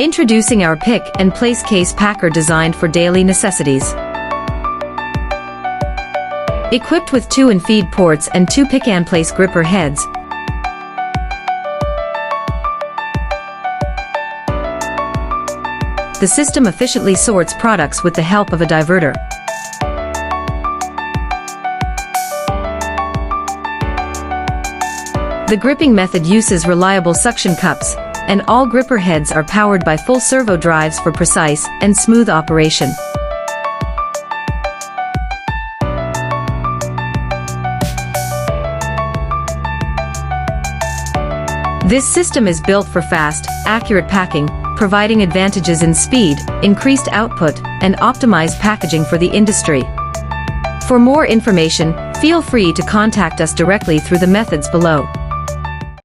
Introducing our pick and place case packer designed for daily necessities. Equipped with 2 infeed ports and 2 pick and place gripper heads, the system efficiently sorts products with the help of a diverter. The gripping method uses reliable suction cups, and all gripper heads are powered by full servo drives for precise and smooth operation. This system is built for fast, accurate packing, providing advantages in speed, increased output, and optimized packaging for the industry. For more information, feel free to contact us directly through the methods below.